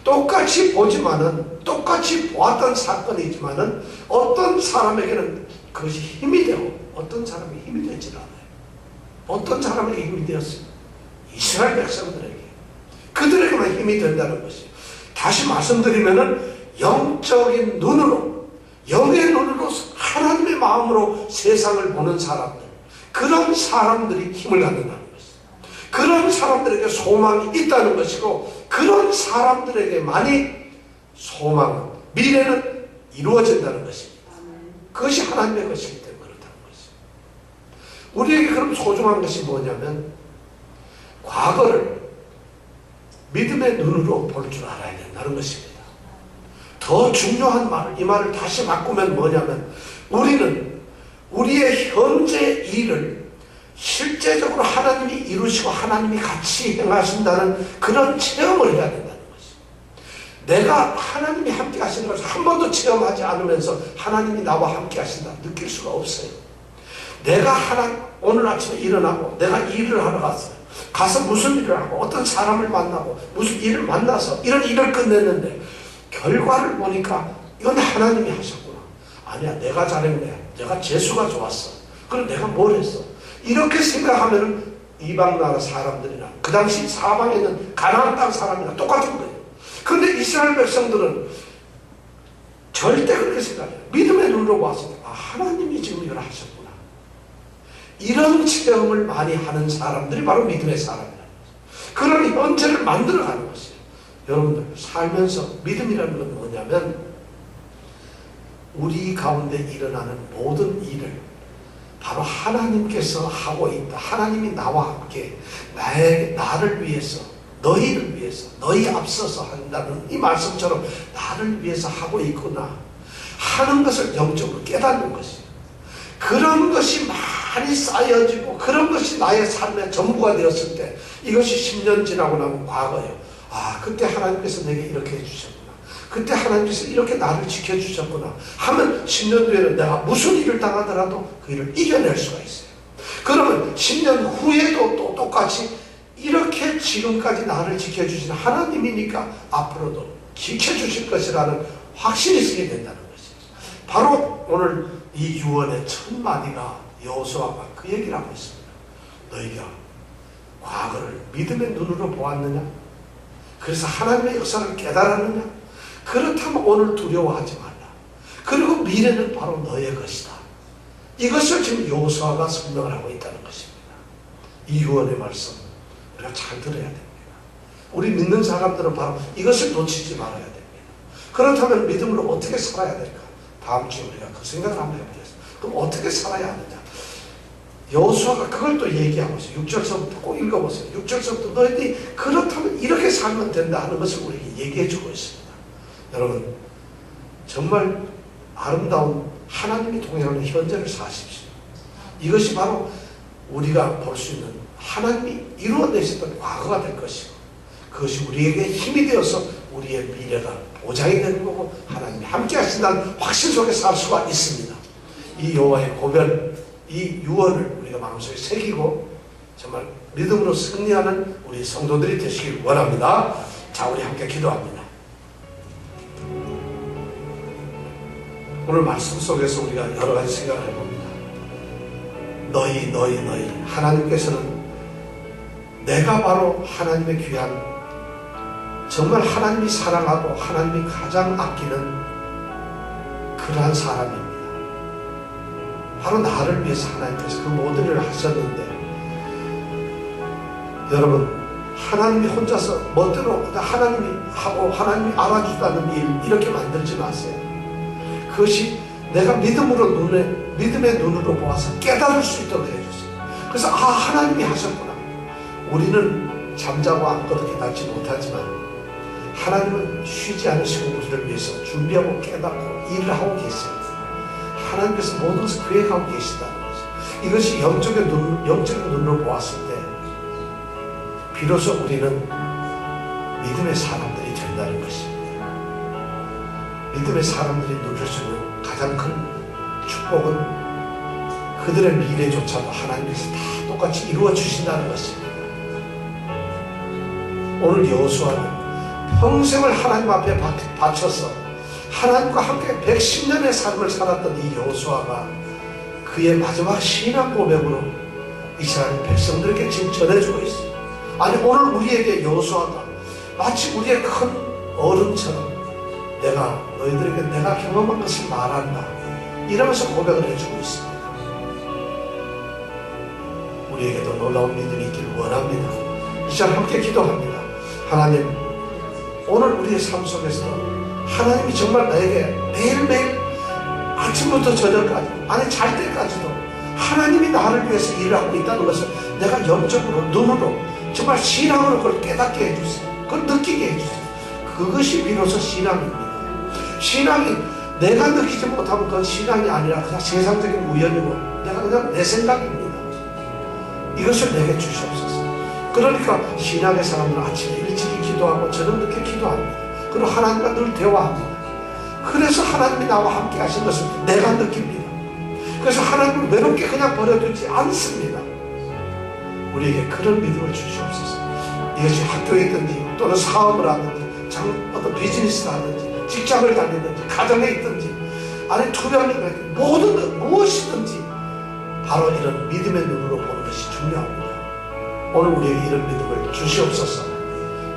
똑같이 보지만은, 똑같이 보았던 사건이지만은 어떤 사람에게는 그것이 힘이 되고 어떤 사람에게 힘이 되지 않아요. 어떤 사람에게 힘이 되었어요? 이스라엘 백성들에게. 그들에게만 힘이 된다는 것이에요. 다시 말씀드리면은 영적인 눈으로, 영의 눈으로 하나님의 마음으로 세상을 보는 사람들, 그런 사람들이 힘을 갖는다는 것이에요. 그런 사람들에게 소망이 있다는 것이고, 그런 사람들에게만이 소망, 미래는 이루어진다는 것입니다. 그것이 하나님의 것이기 때문에 그렇다는 것이에요. 우리에게 그럼 소중한 것이 뭐냐면 과거를 믿음의 눈으로 볼 줄 알아야 된다는 것입니다. 더 중요한 말, 이 말을 다시 바꾸면 뭐냐면 우리는 우리의 현재 일을 실제적으로 하나님이 이루시고 하나님이 같이 행하신다는 그런 체험을 해야 된다는 것입니다. 내가 하나님이 함께 하시는 것을 한 번도 체험하지 않으면서 하나님이 나와 함께 하신다 느낄 수가 없어요. 내가 오늘 아침에 일어나고 내가 일을 하러 갔어요. 가서 무슨 일을 하고 어떤 사람을 만나고 무슨 일을 만나서 이런 일을 끝냈는데 결과를 보니까 이건 하나님이 하셨구나. 아니야, 내가 잘했네. 내가 재수가 좋았어. 그럼 내가 뭘 했어? 이렇게 생각하면 이방 나라 사람들이나 그 당시 사방에 있는 가나안 땅 사람이나 똑같은 거예요. 그런데 이스라엘 백성들은 절대 그렇게 생각해요. 믿음의 눈으로 봤을 때 하나님이 지금 이걸 하셨구나. 이런 체험을 많이 하는 사람들이 바로 믿음의 사람이라는 거죠. 그런 현재를 만들어가는 것이에요. 여러분들 살면서 믿음이라는 건 뭐냐면 우리 가운데 일어나는 모든 일을 바로 하나님께서 하고 있다. 하나님이 나와 함께 나를 위해서, 너희를 위해서, 너희 앞서서 한다는 이 말씀처럼 나를 위해서 하고 있구나 하는 것을 영적으로 깨닫는 것이에요. 그런 것이 많이 쌓여지고 그런 것이 나의 삶의 전부가 되었을 때 이것이 10년 지나고 나면 과거예요. 그때 하나님께서 내게 이렇게 해주셨구나. 그때 하나님께서 이렇게 나를 지켜주셨구나 하면 10년 뒤에는 내가 무슨 일을 당하더라도 그 일을 이겨낼 수가 있어요. 그러면 10년 후에도 또 똑같이 이렇게 지금까지 나를 지켜주신 하나님이니까 앞으로도 지켜주실 것이라는 확신이 있게 된다는 것이죠. 바로 오늘 이 유언의 첫 마디가 여호수아가 그 얘기를 하고 있습니다. 너희가 과거를 믿음의 눈으로 보았느냐? 그래서 하나님의 역사를 깨달았느냐? 그렇다면 오늘 두려워하지 말라. 그리고 미래는 바로 너의 것이다. 이것을 지금 여호수아가 설명을 하고 있다는 것입니다. 이 유언의 말씀 우리가 잘 들어야 됩니다. 우리 믿는 사람들은 바로 이것을 놓치지 말아야 됩니다. 그렇다면 믿음으로 어떻게 살아야 될까? 다음 주에 우리가 그 생각을 한번 해보겠습니다. 그럼 어떻게 살아야 하느냐? 여호수아가 그걸 또 얘기하고 있어요. 6절서부터 꼭 읽어보세요. 6절서부터 너희들이 그렇다면 이렇게 살면 된다 하는 것을 우리에게 얘기해주고 있습니다. 여러분 정말 아름다운 하나님이 동행하는 현재를 사십시오. 이것이 바로 우리가 볼 수 있는 하나님이 이루어내셨던 과거가 될 것이고 그것이 우리에게 힘이 되어서 우리의 미래가 보장이 되는 거고 하나님이 함께 하신다는 확신 속에 살 수가 있습니다. 이 여호와의 고별, 이 유언을 우리가 마음속에 새기고 정말 믿음으로 승리하는 우리 성도들이 되시길 원합니다. 자, 우리 함께 기도합니다. 오늘 말씀 속에서 우리가 여러 가지 생각을 해봅니다. 너희 하나님께서는 내가 바로 하나님의 귀한 정말 하나님이 사랑하고 하나님이 가장 아끼는 그러한 사람입니다. 바로 나를 위해서 하나님께서 그 모든 일을 하셨는데 여러분 하나님이 혼자서 멋대로 하나님이 하고 하나님이 알아주다는 일 이렇게 만들지 마세요. 그것이 내가 믿음의 눈으로 보아서 깨달을 수 있도록 해주세요. 그래서 하나님이 하셨구나. 우리는 잠자고 아무것도 깨닫지 못하지만 하나님은 쉬지 않으시고 우리를 위해서 준비하고 깨닫고 일을 하고 계십니다. 하나님께서 모든 것을 계획하고 계시다는 것이죠. 이것이 영적인 눈으로 보았을 때 비로소 우리는 믿음의 사람들이 된다는 것입니다. 믿음의 사람들이 누릴 수 있는 가장 큰 축복은 그들의 미래조차도 하나님께서 다 똑같이 이루어 주신다는 것입니다. 오늘 여호수아는 평생을 하나님 앞에 바쳐서 하나님과 함께 110년의 삶을 살았던 이 여호수아가 그의 마지막 신앙 고백으로 이스라엘 백성들에게 지금 전해주고 있어요. 아니, 오늘 우리에게 여호수아가 마치 우리의 큰 어른처럼 내가 너희들에게 내가 경험한 것을 말한다 이러면서 고백을 해주고 있습니다. 우리에게도 놀라운 믿음이 있기를 원합니다. 이 시간 함께 기도합니다. 하나님, 오늘 우리의 삶 속에서도 하나님이 정말 나에게 매일매일 아침부터 저녁까지, 아니 잘 때까지도 하나님이 나를 위해서 일을 하고 있다는 것을 내가 영적으로, 눈으로, 정말 신앙으로 그걸 깨닫게 해주세요. 그걸 느끼게 해주세요. 그것이 비로소 신앙입니다. 신앙이 내가 느끼지 못하면 그건 신앙이 아니라 그냥 세상적인 우연이고 내가 그냥 내 생각입니다. 이것을 내게 주시옵소서. 그러니까 신앙의 사람들은 아침에 일찍이 기도하고 저녁 늦게 기도합니다. 그리고 하나님과 늘 대화합니다. 그래서 하나님이 나와 함께 하신 것을 내가 느낍니다. 그래서 하나님을 외롭게 그냥 버려두지 않습니다. 우리에게 그런 믿음을 주시옵소서. 이것이 학교에 있든지 또는 사업을 하든지 어떤 비즈니스를 하든지 직장을 다니든지 가정에 있든지 아니 투병을 모든 무엇이든지 바로 이런 믿음의 눈으로 보는 것이 중요합니다. 오늘 우리에게 이런 믿음을 주시옵소서.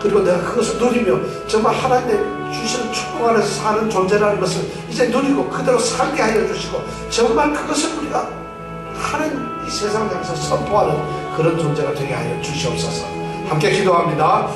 그리고 내가 그것을 누리며 정말 하나님의 주시는 축복 안에서 사는 존재라는 것을 이제 누리고 그대로 살게 하여 주시고 정말 그것을 우리가 하는 이 세상에서 선포하는 그런 존재가 되게 하여 주시옵소서. 함께 기도합니다.